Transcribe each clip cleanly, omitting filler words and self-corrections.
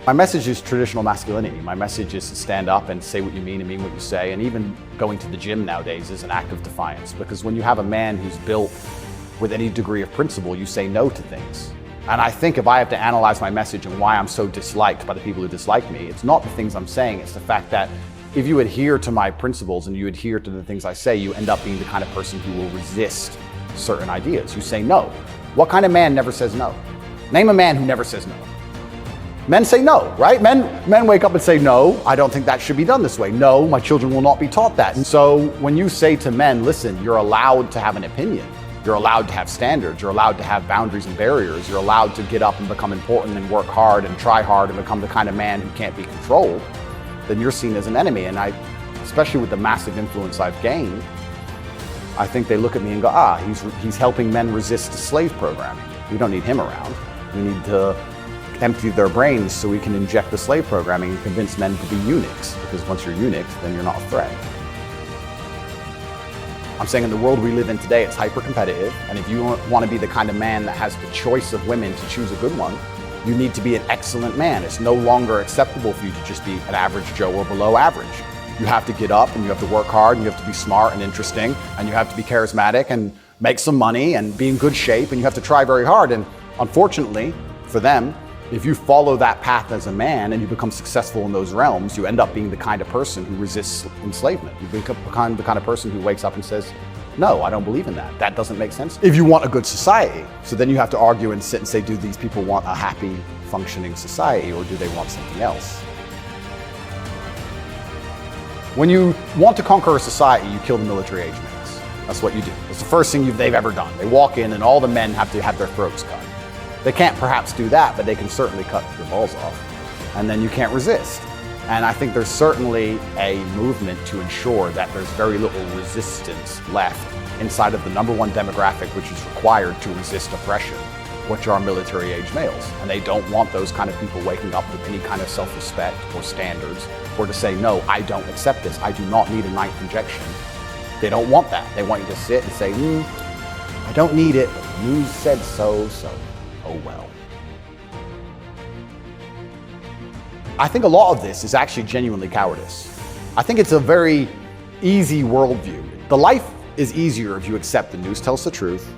My message is traditional masculinity. My message is to stand up and say what you mean and mean what you say. And even going to the gym nowadays is an act of defiance, because when you have a man who's built with any degree of principle, you say no to things. And I think if I have to analyze my message and why I'm so disliked by the people who dislike me, it's not the things I'm saying, it's the fact that if you adhere to my principles and you adhere to the things I say, you end up being the kind of person who will resist certain ideas. You say no. What kind of man never says no? Name a man who never says no. Men say no, right? Men wake up and say, no, I don't think that should be done this way. No, my children will not be taught that. And so when you say to men, listen, you're allowed to have an opinion, you're allowed to have standards, you're allowed to have boundaries and barriers, you're allowed to get up and become important and work hard and try hard and become the kind of man who can't be controlled, then you're seen as an enemy. And especially with the massive influence I've gained, I think they look at me and go, he's helping men resist slave programming. We don't need him around. We need to empty their brains so we can inject the slave programming and convince men to be eunuchs, because once you're eunuchs, then you're not a threat. I'm saying in the world we live in today, it's hyper-competitive, and if you want to be the kind of man that has the choice of women to choose a good one, you need to be an excellent man. It's no longer acceptable for you to just be an average Joe or below average. You have to get up and you have to work hard and you have to be smart and interesting and you have to be charismatic and make some money and be in good shape, and you have to try very hard. And unfortunately for them, if you follow that path as a man and you become successful in those realms, you end up being the kind of person who resists enslavement. You become the kind of person who wakes up and says, no, I don't believe in that. That doesn't make sense. If you want a good society, so then you have to argue and sit and say, do these people want a happy, functioning society, or do they want something else? When you want to conquer a society, you kill the military age males. That's what you do. It's the first thing they've ever done. They walk in and all the men have to have their throats cut. They can't perhaps do that, but they can certainly cut your balls off. And then you can't resist. And I think there's certainly a movement to ensure that there's very little resistance left inside of the number one demographic which is required to resist oppression, which are military-age males. And they don't want those kind of people waking up with any kind of self-respect or standards, or to say, no, I don't accept this. I do not need a ninth injection. They don't want that. They want you to sit and say, I don't need it, but the news said so, oh well. I think a lot of this is actually genuinely cowardice. I think it's a very easy worldview. The life is easier if you accept the news tells the truth.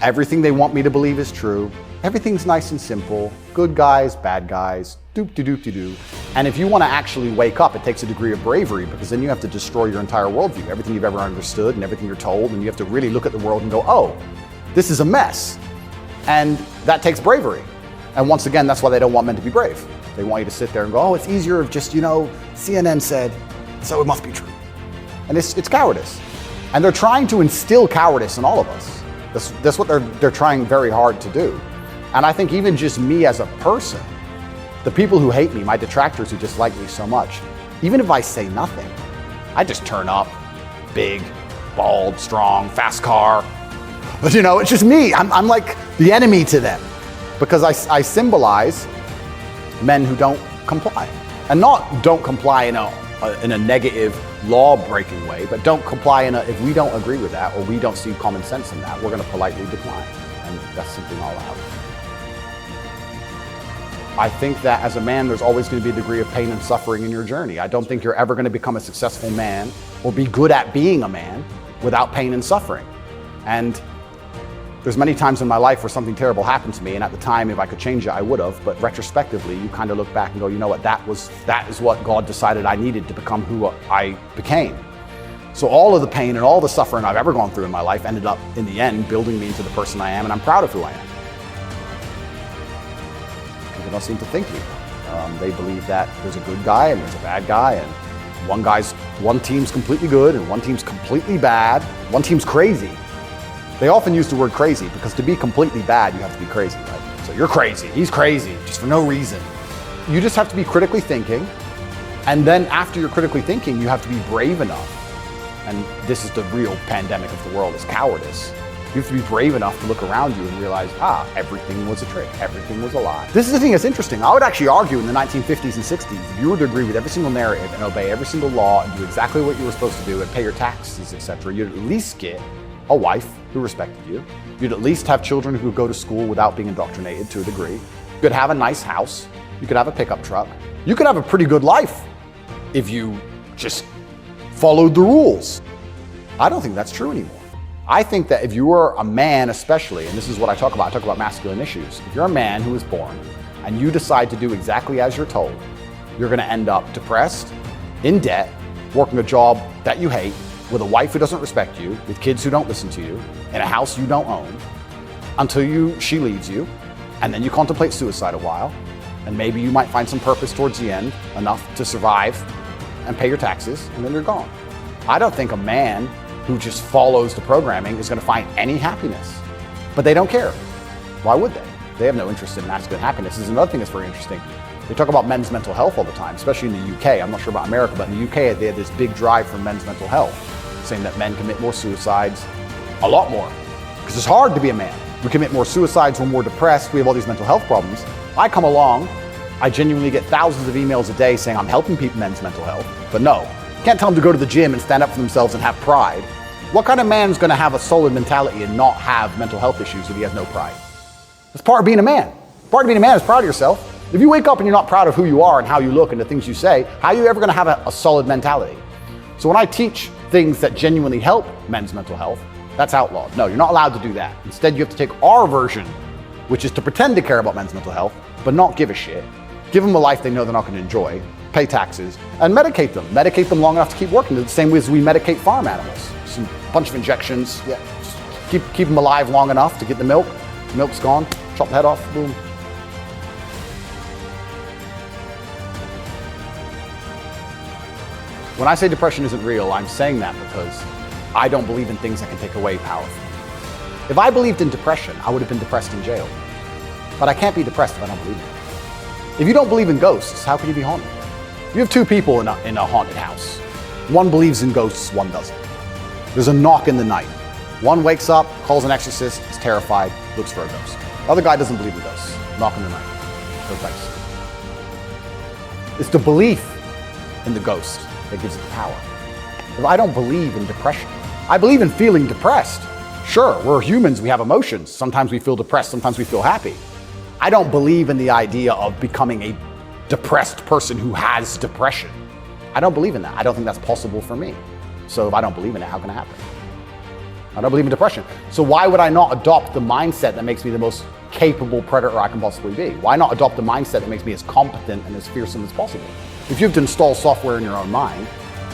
Everything they want me to believe is true. Everything's nice and simple. Good guys, bad guys, doop-de-doop-de-doo. And if you want to actually wake up, it takes a degree of bravery, because then you have to destroy your entire worldview, everything you've ever understood and everything you're told, and you have to really look at the world and go, oh, this is a mess. And that takes bravery. And once again, that's why they don't want men to be brave. They want you to sit there and go, oh, it's easier if just, CNN said, so it must be true. And it's cowardice. And they're trying to instill cowardice in all of us. That's what they're trying very hard to do. And I think even just me as a person, the people who hate me, my detractors who dislike me so much, even if I say nothing, I just turn up, big, bald, strong, fast car. But it's just me. I'm like the enemy to them, because I symbolize men who don't comply. And not don't comply in a negative law-breaking way, but don't comply if we don't agree with that or we don't see common sense in that, we're going to politely decline. And that's something I'll allow. I think that as a man, there's always going to be a degree of pain and suffering in your journey. I don't think you're ever going to become a successful man or be good at being a man without pain and suffering. And there's many times in my life where something terrible happened to me, and at the time, if I could change it, I would have. But retrospectively, you kind of look back and go, you know what, that is what God decided I needed to become who I became. So all of the pain and all the suffering I've ever gone through in my life ended up, in the end, building me into the person I am, and I'm proud of who I am. People don't seem to think me. They believe that there's a good guy and there's a bad guy, and one team's completely good and one team's completely bad, one team's crazy. They often use the word crazy because to be completely bad, you have to be crazy, right? So you're crazy, he's crazy, just for no reason. You just have to be critically thinking, and then after you're critically thinking, you have to be brave enough. And this is the real pandemic of the world, is cowardice. You have to be brave enough to look around you and realize, everything was a trick, everything was a lie. This is the thing that's interesting. I would actually argue in the 1950s and 60s, if you were to agree with every single narrative and obey every single law and do exactly what you were supposed to do and pay your taxes, etc., you'd at least get a wife who respected you. You'd at least have children who could go to school without being indoctrinated to a degree. You'd have a nice house. You could have a pickup truck. You could have a pretty good life if you just followed the rules. I don't think that's true anymore. I think that if you are a man especially, and this is what I talk about masculine issues. If you're a man who is born and you decide to do exactly as you're told, you're gonna end up depressed, in debt, working a job that you hate, with a wife who doesn't respect you, with kids who don't listen to you, in a house you don't own, until she leaves you, and then you contemplate suicide a while, and maybe you might find some purpose towards the end, enough to survive and pay your taxes, and then you're gone. I don't think a man who just follows the programming is gonna find any happiness. But they don't care. Why would they? They have no interest in masculine happiness. This is another thing that's very interesting. They talk about men's mental health all the time, especially in the UK. I'm not sure about America, but in the UK, they have this big drive for men's mental health, saying that men commit more suicides, a lot more, because it's hard to be a man. We commit more suicides when we're depressed, we have all these mental health problems. I come along, I genuinely get thousands of emails a day saying I'm helping people men's mental health, but no, you can't tell them to go to the gym and stand up for themselves and have pride. What kind of man's gonna have a solid mentality and not have mental health issues if he has no pride? That's part of being a man. Part of being a man is proud of yourself. If you wake up and you're not proud of who you are and how you look and the things you say, how are you ever gonna have a solid mentality? So when I teach things that genuinely help men's mental health, that's outlawed. No, you're not allowed to do that. Instead, you have to take our version, which is to pretend to care about men's mental health, but not give a shit. Give them a life they know they're not gonna enjoy, pay taxes, and medicate them. Medicate them long enough to keep working, the same way as we medicate farm animals. Just a bunch of injections, yeah. Just keep them alive long enough to get the milk. The milk's gone, chop the head off, boom. When I say depression isn't real, I'm saying that because I don't believe in things that can take away power from me. If I believed in depression, I would have been depressed in jail. But I can't be depressed if I don't believe in it. If you don't believe in ghosts, how can you be haunted? You have two people in a haunted house. One believes in ghosts, one doesn't. There's a knock in the night. One wakes up, calls an exorcist, is terrified, looks for a ghost. The other guy doesn't believe in ghosts. Knock in the night. Goes back to sleep. It's the belief in the ghost that gives it the power. If I don't believe in depression, I believe in feeling depressed. Sure, we're humans, we have emotions. Sometimes we feel depressed, sometimes we feel happy. I don't believe in the idea of becoming a depressed person who has depression. I don't believe in that. I don't think that's possible for me. So if I don't believe in it, how can it happen? I don't believe in depression. So why would I not adopt the mindset that makes me the most capable predator I can possibly be? Why not adopt the mindset that makes me as competent and as fearsome as possible? If you have to install software in your own mind,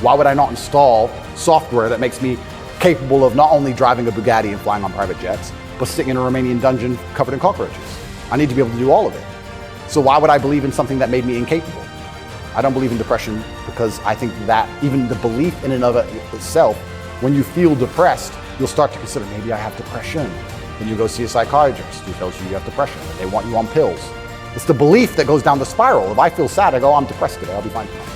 why would I not install software that makes me capable of not only driving a Bugatti and flying on private jets, but sitting in a Romanian dungeon covered in cockroaches? I need to be able to do all of it. So why would I believe in something that made me incapable? I don't believe in depression because I think that even the belief in and of itself, when you feel depressed, you'll start to consider, maybe I have depression. Then you go see a psychiatrist who tells you you have depression and they want you on pills. It's the belief that goes down the spiral. If I feel sad, I go, I'm depressed today, I'll be fine tomorrow.